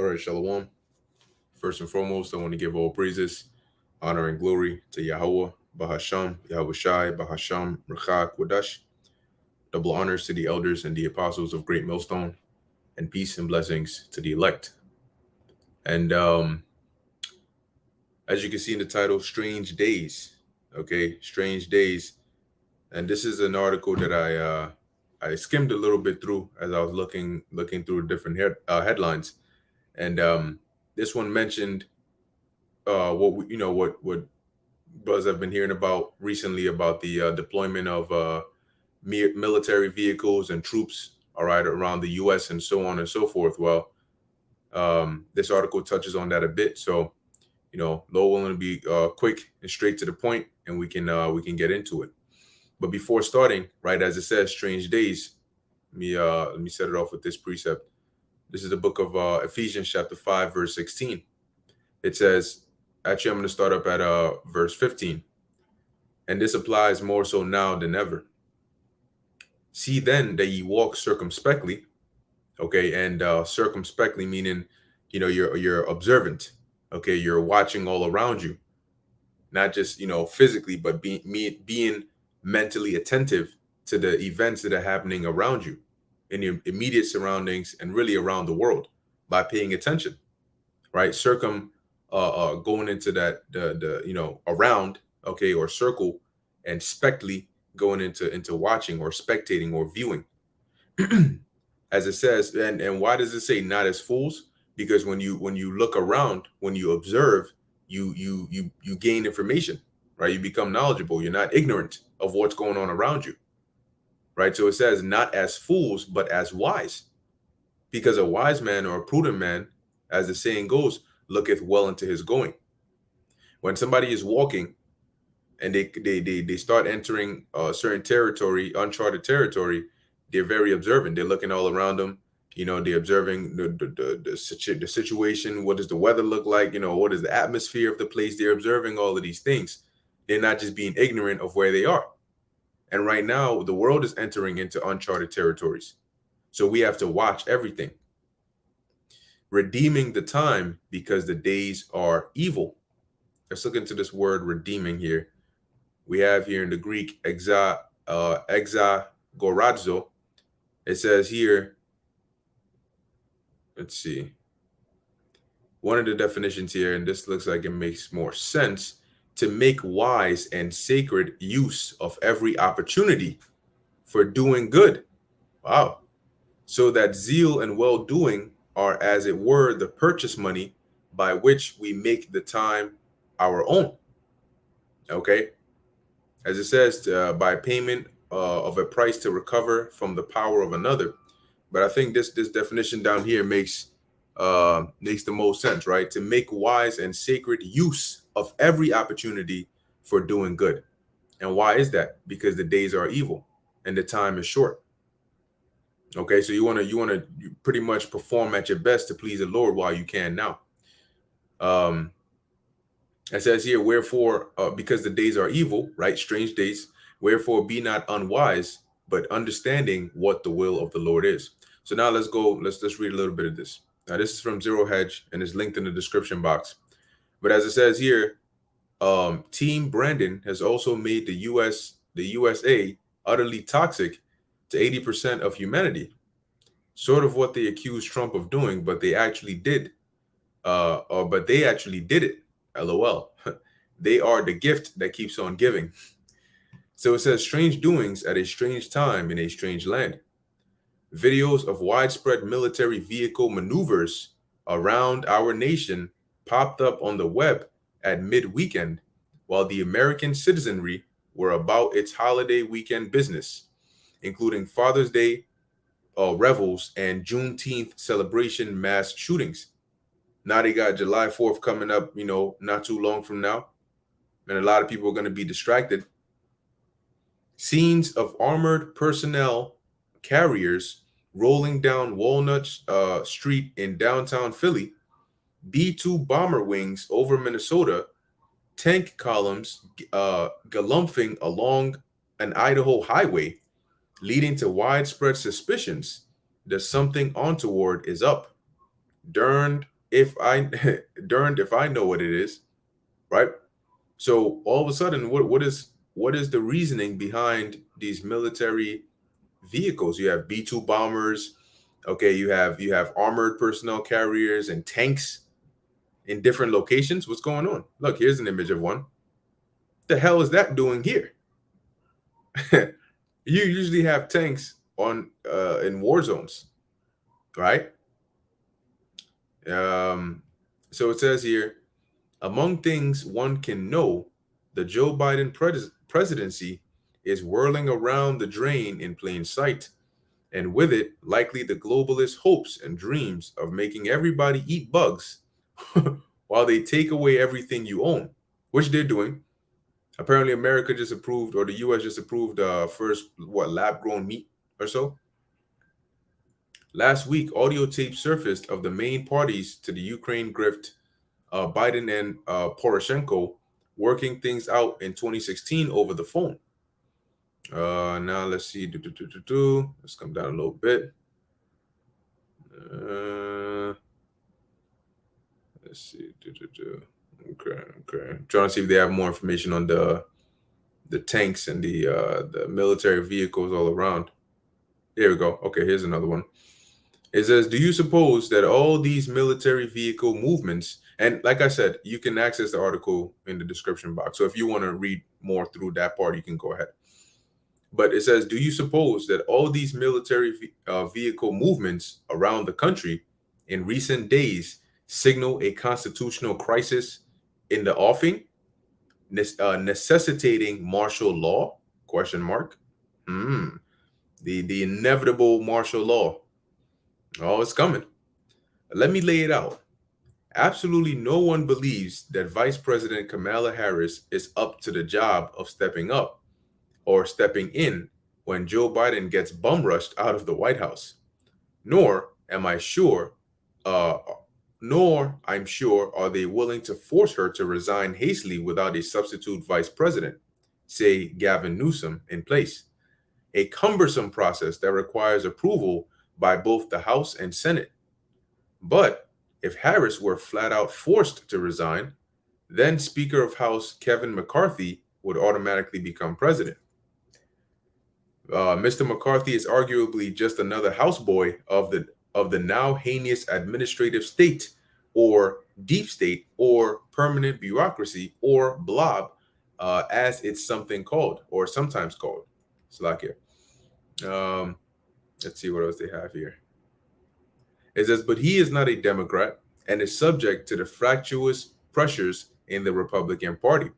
All right, Shalom. First and foremost, I want to give all praises, honor, and glory to Yahweh, Bahasham, Yahweh Shai, Bahasham, Rechak, Wadash. Double honors to the elders and the apostles of Great Millstone, and peace and blessings to the elect. And as you can see in the title, Strange Days. Okay, Strange Days. And this is an article that I skimmed a little bit through as I was looking through different headlines, and this one mentioned what buzz I've been hearing about recently about the deployment of military vehicles and troops, all right, around the U.S. and so on and so forth. Well, this article touches on that a bit, so Lowell willing to be quick and straight to the point, and we can get into it. But before starting, right, as it says, strange days. Let me set it off with this precept. This is the book of Ephesians, chapter 5, verse 16. It says, actually, I'm going to start up at verse 15. And this applies more so now than ever. See then that ye walk circumspectly. Okay, and circumspectly meaning, you're observant. Okay, you're watching all around you, not just physically, but being mentally attentive to the events that are happening around you, in your immediate surroundings, and really around the world, by paying attention. Right, going into that the around, okay, or circle, and spectly going into watching or spectating or viewing. As it says, and why does it say not as fools? Because when you look around, when you observe, you gain information, right? You become knowledgeable. You're not ignorant of what's going on around you, right? So it says not as fools, but as wise, because a wise man or a prudent man, as the saying goes, looketh well into his going. When somebody is walking and they start entering a certain territory, uncharted territory, they're very observant. They're looking all around them. They're observing the situation. What does the weather look like? What is the atmosphere of the place? They're observing all of these things. They're not just being ignorant of where they are. And right now, the world is entering into uncharted territories. So we have to watch everything. Redeeming the time, because the days are evil. Let's look into this word redeeming here. We have here in the Greek exagorazo. It says here, let's see, one of the definitions here, and this looks like it makes more sense: to make wise and sacred use of every opportunity for doing good. Wow. So that zeal and well-doing are, as it were, the purchase money by which we make the time our own. Okay. As it says, by payment of a price to recover from the power of another. But I think this definition down here makes the most sense, right? To make wise and sacred use of every opportunity for doing good. And why is that? Because the days are evil and the time is short. Okay, so you want to pretty much perform at your best to please the Lord while you can now. It says here, wherefore, because the days are evil, right? Strange days. Wherefore, be not unwise, but understanding what the will of the Lord is. So now let's go. Let's read a little bit of this. Now, this is from Zero Hedge, and it's linked in the description box. But as it says here, Team Brandon has also made the USA utterly toxic to 80% of humanity. Sort of what they accused Trump of doing, but they actually did. But they actually did it. LOL. They are the gift that keeps on giving. So it says, strange doings at a strange time in a strange land. Videos of widespread military vehicle maneuvers around our nation popped up on the web at mid-weekend, while the American citizenry were about its holiday weekend business, including Father's Day revels and Juneteenth celebration mass shootings. Now they got July 4th coming up, not too long from now. And a lot of people are going to be distracted. Scenes of armored personnel carriers rolling down Walnut Street in downtown Philly, B-2 bomber wings over Minnesota, tank columns galumphing along an Idaho highway, leading to widespread suspicions that something untoward is up. Darned if I darned if I know what it is, right? So all of a sudden, what is the reasoning behind these military vehicles? You have B 2 bombers. Okay, you have armored personnel carriers and tanks in different locations. What's going on? Look, here's an image of one. The hell is that doing here? You usually have tanks on in war zones, right? Um, so it says here, among things one can know, the Joe Biden presidency is whirling around the drain in plain sight, and with it, likely the globalist hopes and dreams of making everybody eat bugs while they take away everything you own, which they're doing. Apparently, America just approved, or the U.S. just approved, first lab-grown meat or so. Last week, audio tape surfaced of the main parties to the Ukraine grift, Biden and Poroshenko working things out in 2016 over the phone. Now let's see. Let's come down a little bit. Let's see. Okay. Trying to see if they have more information on the tanks and the military vehicles all around. Here we go. Okay, here's another one. It says, do you suppose that all these military vehicle movements, and like I said, you can access the article in the description box. So if you want to read more through that part, you can go ahead. But it says, do you suppose that all these military vehicle movements around the country in recent days signal a constitutional crisis in the offing, necessitating martial law? Question mark. The inevitable martial law. Oh, it's coming. Let me lay it out. Absolutely no one believes that Vice President Kamala Harris is up to the job of stepping up or stepping in when Joe Biden gets bum rushed out of the White House. Nor am I sure, uh, nor I'm sure are they willing to force her to resign hastily without a substitute vice president, say Gavin Newsom, in place. A cumbersome process that requires approval by both the House and Senate. But if Harris were flat out forced to resign, then Speaker of House Kevin McCarthy would automatically become president. Mr. McCarthy is arguably just another houseboy of the now heinous administrative state, or deep state, or permanent bureaucracy, or blob, as it's something called, or sometimes called. Slovakia. Let's see what else they have here. It says, but he is not a Democrat and is subject to the fractious pressures in the Republican Party,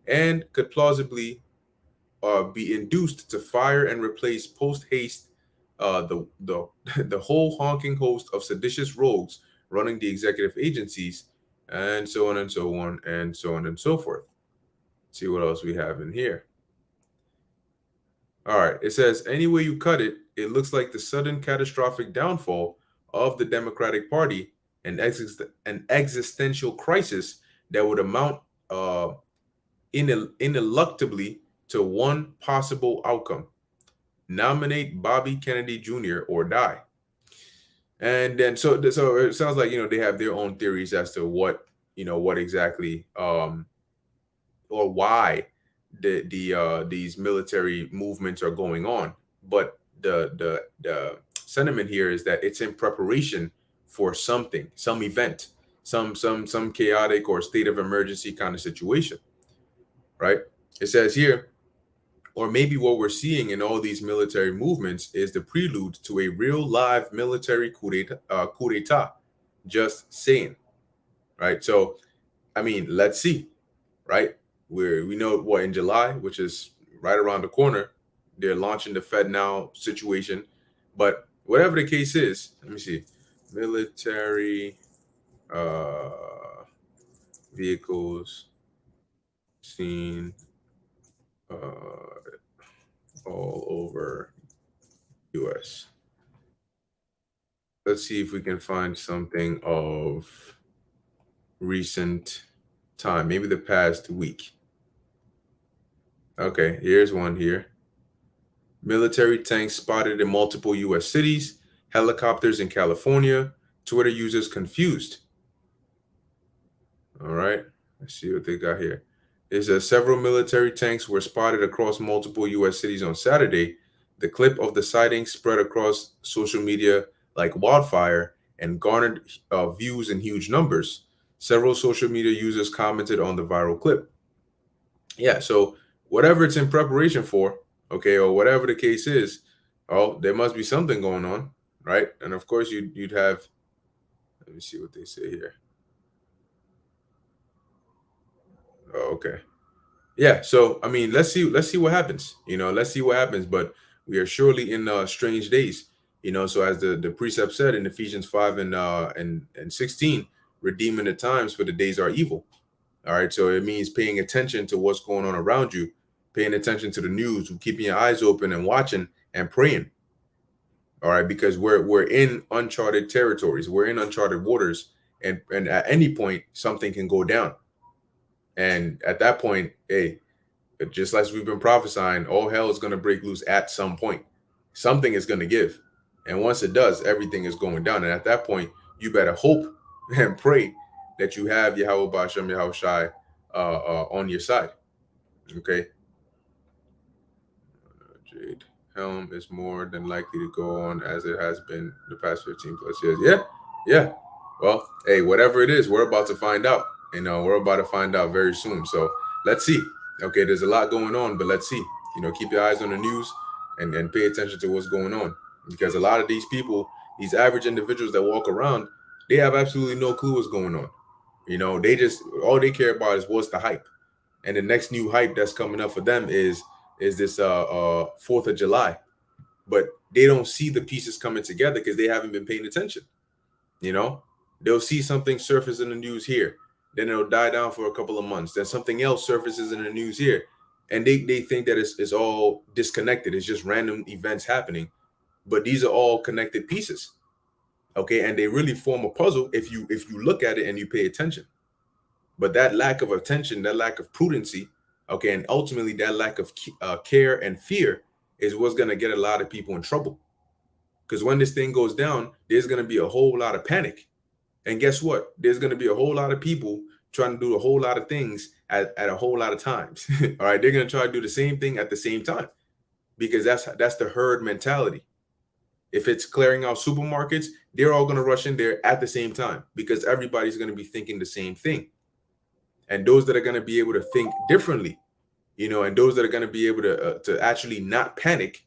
and could plausibly be induced to fire and replace post haste the whole honking host of seditious rogues running the executive agencies, and so on and so on and so on and so forth. Let's see what else we have in here. All right, it says, any way you cut it, it looks like the sudden catastrophic downfall of the Democratic Party, an existential crisis that would amount ineluctably to one possible outcome: nominate Bobby Kennedy Jr. or die. And then so it sounds like they have their own theories as to what exactly or why these military movements are going on. But the sentiment here is that it's in preparation for something, some event, some chaotic or state of emergency kind of situation, right? It says here, or maybe what we're seeing in all these military movements is the prelude to a real live military coup d'etat. Just saying, right? So, I mean, let's see, right? We know what, in July, which is right around the corner, they're launching the Fed Now situation. But whatever the case is, let me see, military vehicles seen all over US. Let's see if we can find something of recent time, maybe the past week. Okay, here's one here. Military tanks spotted in multiple US cities, helicopters in California, Twitter users confused. All right. Let's see what they got here. It says several military tanks were spotted across multiple U.S. cities on Saturday. The clip of the sighting spread across social media like wildfire and garnered views in huge numbers. Several social media users commented on the viral clip. Yeah, so whatever it's in preparation for, okay, or whatever the case is, oh, there must be something going on, right? And of course, you'd have. Let me see what they say here. Oh, okay. Yeah, so I mean, let's see what happens. Let's see what happens. But we are surely in strange days. So as the precept said in Ephesians 5 and 16, redeeming the times for the days are evil. All right, so it means paying attention to what's going on around you, paying attention to the news, keeping your eyes open and watching and praying. All right, because we're in uncharted territories, we're in uncharted waters, and at any point something can go down. And at that point, hey, just like we've been prophesying, all hell is going to break loose at some point. Something is going to give. And once it does, everything is going down. And at that point, you better hope and pray that you have Yahweh Bashem, Yahweh Shai on your side. Okay. Jade Helm is more than likely to go on as it has been the past 15 plus years. Yeah. Yeah. Well, hey, whatever it is, we're about to find out. We're about to find out very soon. So let's see. Okay, there's a lot going on, but let's see. Keep your eyes on the news and pay attention to what's going on. Because a lot of these people, these average individuals that walk around, they have absolutely no clue what's going on. They just all they care about is what's the hype. And the next new hype that's coming up for them is this 4th of July. But they don't see the pieces coming together because they haven't been paying attention. They'll see something surface in the news here, then it'll die down for a couple of months, then something else surfaces in the news here, and they think that it's all disconnected. It's just random events happening, but these are all connected pieces, okay, and they really form a puzzle if you look at it and you pay attention. But that lack of attention, that lack of prudency, okay, and ultimately that lack of care and fear is what's going to get a lot of people in trouble. Because when this thing goes down, there's going to be a whole lot of panic. And guess what? There's going to be a whole lot of people trying to do a whole lot of things at a whole lot of times. All right. They're going to try to do the same thing at the same time because that's the herd mentality. If it's clearing out supermarkets, they're all going to rush in there at the same time because everybody's going to be thinking the same thing. And those that are going to be able to think differently, and those that are going to be able to actually not panic,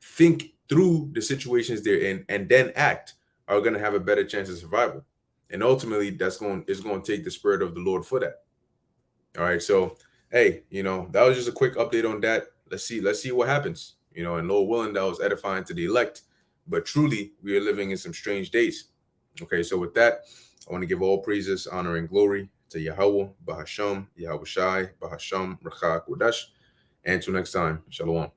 think through the situations they're in, and then act, are going to have a better chance of survival. And ultimately, is going to take the spirit of the Lord for that. All right. So, hey, that was just a quick update on that. Let's see what happens. And Lord willing, that was edifying to the elect. But truly, we are living in some strange days. Okay. So with that, I want to give all praises, honor, and glory to Yahweh, Bahasham, Yahweh Shai, Bahasham, Rachak, Wadash. And until next time, Shalom.